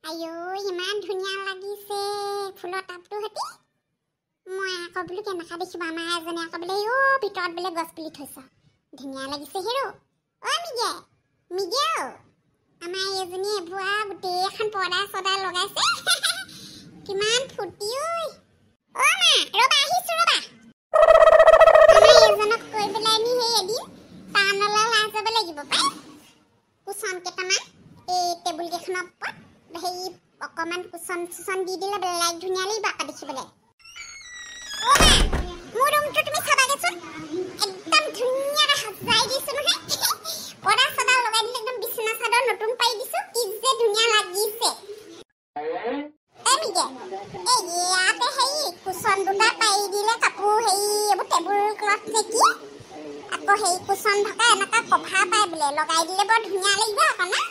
আইও ইমান ধুনীয়া লাগিছে ফুলৰ টাবটো হতি মই আকৌ বোলো কেনেকা দেখিবা আমাৰ এজনে আকৌ বোলে ভিতৰত বোলে গছ পুলি থৈছ ধুনীয়া লাগিছে হেৰো মিগে মিগে আমাৰ এজনী এভুৱা গোটেই এখন পৰ্দা সদা লগাইছে কিমান ফুটি মা ৰবা আহিছো ৰবা আমাৰ এজনক কৈ পেলাই নি সেই এদিন টাউনলৈ লাই যাব লাগিব পাই কুচন কেইটামান এই টেবুল কেইখনৰ ওপৰত সেই অকমান কুচন দি দিলে বেলেগ ধুনীয়া লাগিব আকৌ দেখিবলৈ মোৰ ৰুমটো তুমি চাবাগেচোন একদম ধুনীয়াকৈ সজাই দিছো নহয় পৰ্দা সদা লগাই দিলে একদম বিছনা চাদৰ নতুন পাই দিছো কি যে ধুনীয়া লাগিছে এমিগে এই ইয়াতে সেই কুচন দুটা পাই দিলে কাপোৰ সেই এইবোৰ টেবুল ক্লথ নেকি আকৌ সেই কুচন থকা এনেকা কভাৰ পাই বোলে লগাই দিলে বৰ ধুনীয়া লাগিব আকৌ না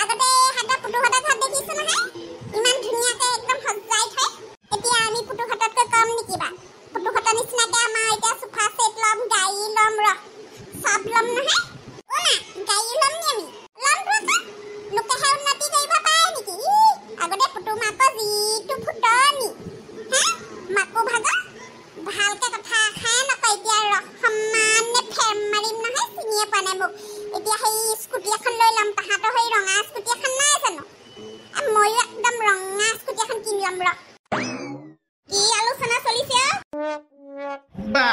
আগতে হাতা পুটু হাতত হাত দেখিছো নহয় ইমান ধুনীয়াকৈ একদম সজাই থয় এতিয়া আমি পুটু হাততকৈ কম নেকি বা পুটু হাতৰ নিচিনাকৈ আমাৰ এতিয়া সোফা সেট ল'ম গাড়ী ল'ম চব ল'ম নহয় গাড়ী ল'ম নি আমি ল'ম লোকেহে উন্নতি কৰিব পাৰে নেকি আগতে পুটু মাকৰ যিটো ফুটনি মাকো ভাগৰ ভালকৈ কথা খাই নকয় এতিয়া সমানে ফেম মাৰিম নহয় চিনিয়ে পোৱা নাই মোক এতিয়া সেই স্কুটি এখন লৈ ল'ম তাহাঁতৰ সেই ৰঙা স্কুটি এখন নাই জানো ময়ো একদম ৰঙা স্কুটি এখন কিনি ল'ম কি আলোচনা চলিছে বা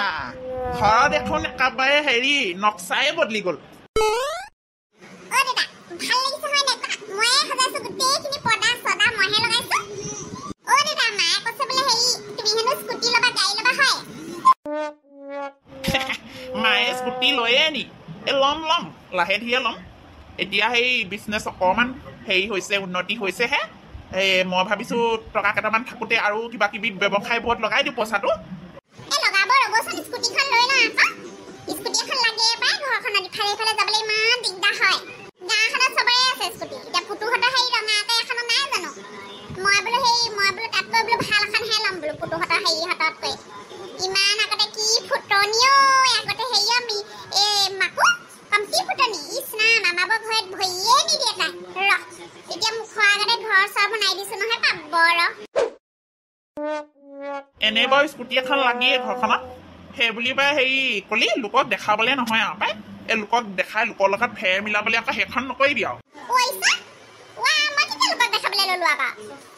ঘৰত এখন একেবাৰে হেৰি নক্সাই বদলি গ'ল দাদা ভাল লাগিছে হয় নাই ময়ে সজাইছো গোটেইখিনি পৰ্দা সদা মইহে লগাইছো দাদা মায়ে কৈছে বোলে হেৰি তুমি হেনো স্কুটি ল'বা গাড়ী ল'বা হয় মায়ে স্কুটি লৈয়ে নি ল'ম লাহে ধীৰে ল'ম এতিয়া সেই বিজনেছ অকণমান হেৰি হৈছে উন্নতি হৈছেহে মই ভাবিছোঁ টকা কেইটামান থাকোঁতে আৰু কিবা কিবি ব্যৱসায়বোৰত লগাই দিওঁ পইচাটো লগাব ৰ'বচোন স্কুটিখন লৈ লওঁ আকৌ স্কুটি এখন লাগে পাই ঘৰখনত ইফালে যাবলৈ ইমান দিগদাৰ হয় গাঁওখনত চবৰে আছে স্কুটি এতিয়া পুটুহঁতৰ সেই ৰঙাকৈ এখন নাই জানো মই বোলো তাতকৈ বোলো ভাল এখনহে ল'ম বোলো পুটুহঁতৰ হেৰিহঁততকৈ ইমান আগতে কি ফুটনি আগতে হেৰি আমি মাকো কমটি ফুটনি ইছনাম আমাবৰ ঘৰত ভৰিয়ে নিদিয়ে তাই এতিয়া মুখৰ আগতে ঘৰ চৰ বনাই দিছো নহয় পাব এনেই বাৰু স্কুটি এখন লাগেই ঘৰখনত সেই বুলি পাই হেৰি কলি লোকক দেখাবলৈ নহয় আৰু পাই এই লোকক দেখাই লোকৰ লগত ফেৰ মিলাবলৈ আকৌ সেইখন নকৰিবি আৰু মই কেতিয়া লোকক দেখাবলৈ ল'লো আকৌ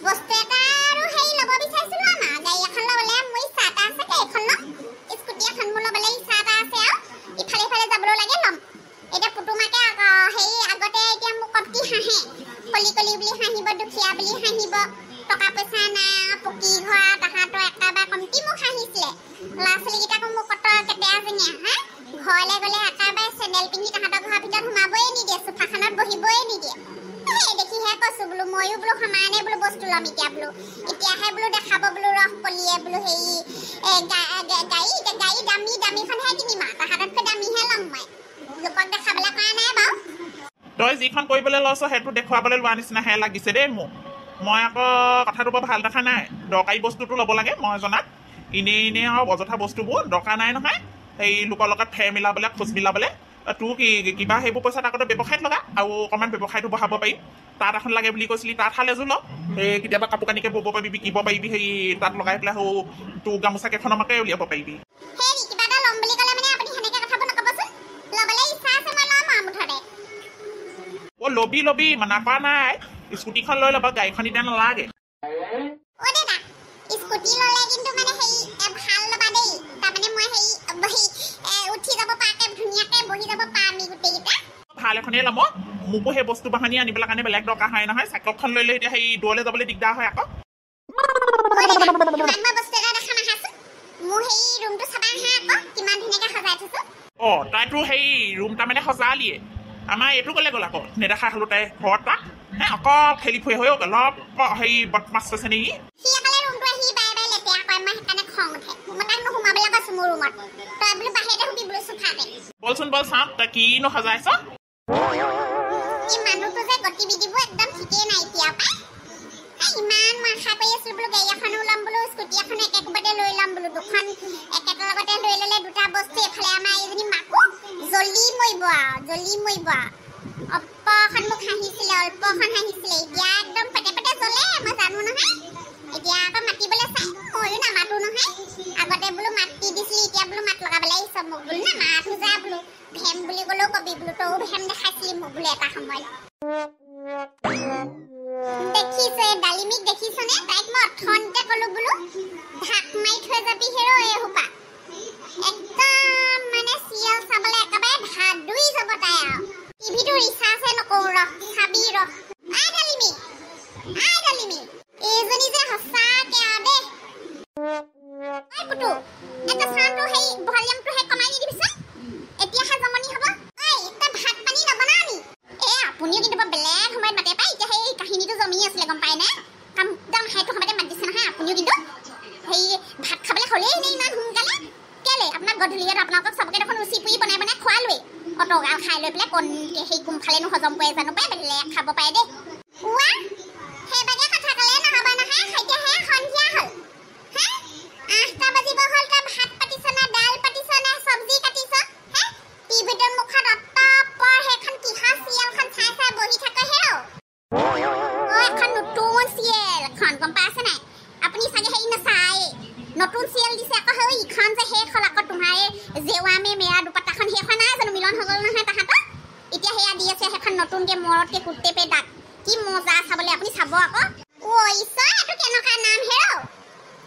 বস্তু এটা আৰু হেৰি ল'ব বিচাৰিছিলো আমাৰ গাড়ী এখন ল'বলৈ মোৰ ইচ্ছা এটা আছে এইখন ল'ম স্কুটি এখন মোৰ ল'বলৈ ইচ্ছা এটা আছে আৰু ইফালে যাবলৈ লাগে ল'ম এতিয়া পুটুমাকে হেৰি আগতে এতিয়া মোক কপটি হাঁহে কলি বুলি হাঁহিব দুখীয়া বুলি হাঁহিব টকা পইচা নাই পকী ঘৰ তাহাঁতৰ একেবাৰে কমটি মোক হাঁহিছিলে ল'ৰা ছোৱালীকেইটাকো মোক কেতেৰাজনীয়া ঘৰলৈ গ'লে একেবাৰে চেণ্ডেল পিন্ধি তাহাঁতৰ ঘৰৰ ভিতৰত সোমাবই নিদিয়ে চোফাখনত বহিবই নিদিয়ে দেখিহে কৈছো বোলো ময়ো বোলো সমানে বোলো বস্তু ল'ম এতিয়া বোলো এতিয়াহে বোলো দেখাব বোলো ৰস কলিয়ে বোলো হেৰি গাড়ী দামীখনহে কিনিম আৰু তাহাঁততকৈ দামীহে ল'ম মই লোকক দেখাবলৈ কৰা নাই বাৰু তই যিখন কৰিবলৈ লৈছ সেইটো দেখুৱাবলৈ লোৱা নিচিনাহে লাগিছে দেই মোক মই আকৌ কথাটো বৰ ভাল দেখা নাই দৰকাৰী বস্তুটো ল'ব লাগে মই জনাত এনেই আৰু অযথা বস্তুবোৰ দৰকাৰ নাই নহয় সেই লোকৰ লগত ফেৰ মিলাবলৈ খোজ মিলাবলৈ তোৰ কিবা সেইবোৰ পইচা আগতে ব্যৱসায়ত লগা আৰু অকণমান ব্যৱসায়টো বঢ়াব পাৰিম তাত এখন লাগে বুলি কৈছিলি তাত হাল এযোৰ ল সেই কেতিয়াবা কাপোৰ কানিকে ব'ব পাৰিবি বিকিব পাৰিবি সেই তাত লগাই পেলাই সৌ তোৰ গামোচা কেইখনমাকে উলিয়াব পাৰিবি ল'বি মানা কৰা নাই স্কুটিখন লৈ ল'বা গাড়ীখন এতিয়া নালাগে স্কুটি ল'লে কিন্তু মানে হেৰি ভাল ল'বা দেই তাৰমানে মই হেৰি উঠি যাব পৰাকে ধুনীয়াকৈ বহি যাব পাম গোটেইকেইটা ভাল এখনেই ল'ব মোকো সেই বস্তু বাহানি আনিবলৈ কাৰণে বেলেগ দৰকাৰ হয় নহয় চাইকেলখন লৈ এতিয়া সেই দূৰলৈ যাবলৈ দিগদাৰ হয় আকৌ তাইতো সেই ৰুম তাৰমানে সজালিয়ে আমাৰ এইটো ক'লে গ'ল আকৌ নেদেখা হ'লো তাই ঘৰত তাক অকল খেলি ফুৰি হৈ অলপ হেৰি বদমাছ আছে নেকি বলচোন বল চাওঁ তই কিনো সজাইছ মানুহটো যে গতিবিধিবোৰ একদম ঠিকেই নাই এতিয়া ইমান মাথা কৰি আছো বোলো গাড়ী এখনো ল'ম বোলো স্কুটি এখন একেবাৰতে লৈ ল'ম বোলো দুখন একেটা লগতে লৈ ল'লে দুটা বস্তু এফালে আমাৰ এইজনী মাকো জ্বলি মৰিব অল্পখন মোক হাঁহিছিলে এতিয়া একদম পেটে পেটে জ্বলে মই জানো নহয় এতিয়া আকৌ মাতিবলৈ চাই ময়ো নামাতো নহয় আগতে বোলো মাতি দিছিলি এতিয়া বোলো মাত লগাবলৈ আহিছ মোক বোলো না মাতো যা বোলো ভেম বুলি ক'লেও কবি বোলো তইও ভেম দেখাইছিলি মোক বোলো এটা সময়ত দেখিছে ডালিমিক দেখিছনে তাইক মই অথনিতে ক'লো বোলো ঢাক মাৰি থৈ যাবি হেৰ এসোপা একদম মানে চিৰিয়েল চাবলৈ একেবাৰে ধাদুই যাব তাই আৰু টিভিটো ৰিচাৰ্জে নকৰো ৰহ চাবি ৰহ আই ডালিমি এইজনী যে সঁচাকে আৰু দে ঐ পুতু এটা চাউণ্ডটো সেই ভলিউমটো সেই কমাই নিদিবিচোন এতিয়াহে জমনি হ'ব ঐ তই ভাত পানী নবনাৱনি আপুনিও কিন্তু বেলেগ সময়ত মাতে পাই এতিয়া সেই কাহিনীটো জমি আছিলে গম পাই নে একদম সেইটো সময়তে মাত দিছে নহয় আপুনিও কিন্তু সেই ভাত খাবলৈ হ'লেই নে ইমান সোনকালে কেলে আপোনাক গধূলিত আপোনালোকক চবকে দেখোন ৰুচি পুৰি বনাই খোৱালোৱেই অটগাল খাই লৈ পেলাই সেই কোনফালেনো হজম কৰে জানো পাই বেলেগ খাব পাৰে দেই সেইবাগে কথা ক'লে নহ'ব নহয় এতিয়াহে সন্ধিয়া হ'ল 8টা বাজিব হ'ল তই ভাত পাতিছ নে দাল পাতিছ নে চব্জি কাটিছ টিভিটোৰ মুখত অতপৰ সেইখন কিহা চিৰিয়েলখন চাই বহি থাকে হেৰ এখন নতুন চিৰিয়েল এখন গম পাইছে নাই আপুনি চাগে হেৰি নাচায় নতুন চিৰিয়েল দিছে আকৌ সেই ইখন যে শেষ হ'ল আকৌ তোমাৰ জেৱা মে মেৰা দুপাটাখন সেইখন নাই জানো মিলন হৈ গ'ল নহয় তাহাঁতৰ এতিয়া সেয়া দি আছে সেইখন নতুনকে মৰতকে কুৰ্তে পে দাগ কি মজা চাবলৈ আপুনি চাব আকৌ ঈশ্বৰ এইটো কেনেকুৱা নাম হেৰ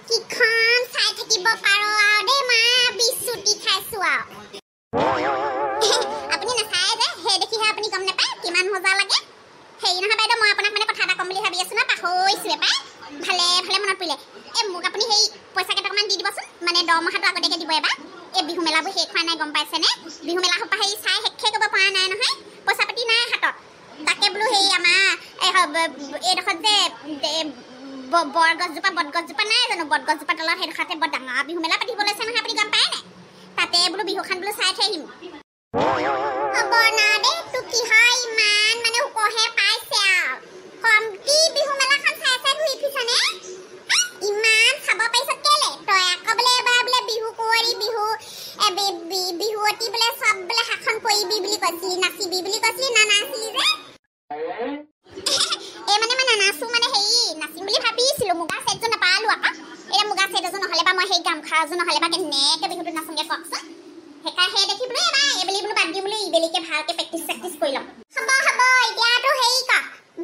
কিখন চাই থাকিব পাৰ আৰু দেই মা বিচুটি খাইছো আৰু আপুনি নাচায় যে সেই দেখিহে আপুনি গম নাপায় কিমান মজা লাগে হেৰি নহয় বাইদেউ মই আপোনাক মানে কথা এটা ক'ম বুলি ভাবি আছো ন পাহৰিছোৱে পাই ভালে মনত পৰিলে মোক আপুনি সেই পইচা কেইটকামান দি দিবচোন মানে দৰমহাটো আগতীয়াকৈ দিব এবাৰ এই বিহু মেলাবোৰ শেষ হোৱা নাই গম পাইছেনে বিহু মেলা সোপা হেৰি চাই শেষে কৰিব পৰা নাই নহয় পইচা পাতি নাই হাতত তাকে বোলো সেই আমাৰ এইডোখৰত যে বটগছজোপা নাই জানো বটগছজোপা তলত সেইডোখৰতে বৰ ডাঙৰ বিহু মেলা পাতিব লৈছে নহয় আপুনি গম পায় নাই তাতে বোলো বিহুখন বোলো চাই থৈ আহিম হ'ব না দেই তোক কি হয় ইমান মানে ওপৰহে পাইছে আৰু কমটি বিহু মেলাখন চাই ঘূৰি ফুৰিছনে ইমান চাব পাৰিছ কেলে তই আকৌ বোলে এবাৰ বোলে বিহু কুঁৱৰী বিহুৱতী বোলে চব বোলে শাসন কৰিবি বুলি কৈছিলি নাচিবি বুলি কৈছিলি না নাচিলি যে মানে মই নানাচো মানে হেৰি নাচিম বুলি ভাবিছিলো মুগা ছেটযোৰ নাপালো আকৌ এতিয়া মুগা ছেট এযোৰ নহ'লে বা মই সেই গামখাৰ এযোৰ নহ'লে বা কেনেকৈ বিহুটো নাচোঁগে কওকচোন সেইকাৰণে দেখি বোলো এবাৰ এইবেলি বোলো বাদ দি বোলো ইবেলিকে ভালকৈ প্ৰেক্টিচ কৰি ল'ম হ'ব এতিয়াতো হেৰি ক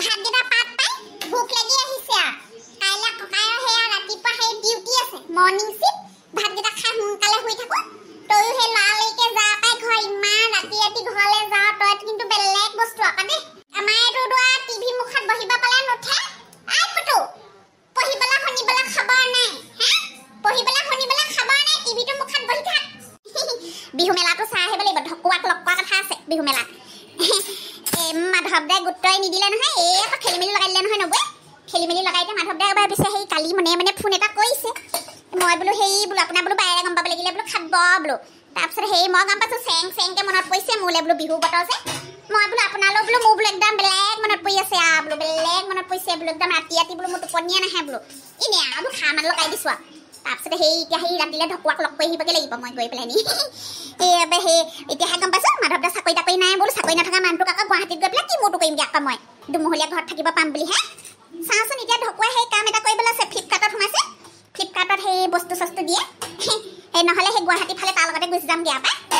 ভাতকেইটা পাত পাই ভোক লাগি আহিছে আৰু কাইলৈ ককাইৰ সেয়া ৰাতিপুৱা সেই ডিউটি আছে মৰ্ণিং শ্বিফ্ট ভাতকেইটা খাই সোনকালে শুই থাকোঁ তয়ো সেই লৰালৰিকে যা পাই ঘৰ ইমান ৰাতি ঘৰলৈ যাওঁ তই কিন্তু বেলেগ বস্তু আকৌ দেই আমাৰ এইটো দোৱা টিভি মুখত বহিব পালে নুঠে আই পুতু পঢ়িবলৈ শুনিবলৈ খবৰ নাই টিভিটো মুখত বহি থাক বিহু মেলাটো চাই আহিব লাগিব ঢকুৱাক লগ পোৱা কথা আছে বিহু মেলাত মাধৱদাই গুৰুত্বই নিদিলে নহয় আকৌ খেলি মেলি লগাই দিলে নহয় নবৈ খেলি মেলি লগাই দিয়ে মাধৱদাই ভাবিছে সেই কালি মানে ফোন এটা কৰিছে মই বোলো সেই বোলো আপোনাৰ বোলো বাইৰে গম পাব লাগিলে বোলো খাব বোলো তাৰপিছত সেই মই গম পাইছোঁ চেংকে মনত পৰিছে মোলৈ বোলো বিহু বতৰ যে মই বোলো আপোনালোক বোলো মোৰ বোলো একদম বেলেগ মনত পৰি আছে বোলো বেলেগ মনত পৰিছে বোলো একদম ৰাতি বোলো মোৰ টোপনিয়ে নাহে বোলো এনেই বোলো খা মান লগাই দিছোঁ আৰু তাৰপিছতে সেই এতিয়া সেই ৰাতিলৈ ঢকুৱাক লগ কৰি আহিবগৈ লাগিব মই গৈ পেলাই নি সেই এতিয়াহে গম পাইছোঁ মাধৱদা চাকৰি তাকৰি নাই বোলো চাকৰি নথকা মানুহটোক আকৌ গুৱাহাটীত গৈ পেলাই কি মোৰটো কৰিমগৈ আকৌ মই দুমহলীয়া ঘৰত থাকিব পাম বুলিহে চাওঁচোন এতিয়া ঢকুৱাই সেই কাম এটা কৰিবলৈ আছে ফ্লিপকাৰ্টত সোমাইছে ফ্লিপকাৰ্টত সেই বস্তু চস্তু দিয়ে সেই নহ'লে সেই গুৱাহাটী ফালে তাৰ লগতে গুচি যামগৈ আৰু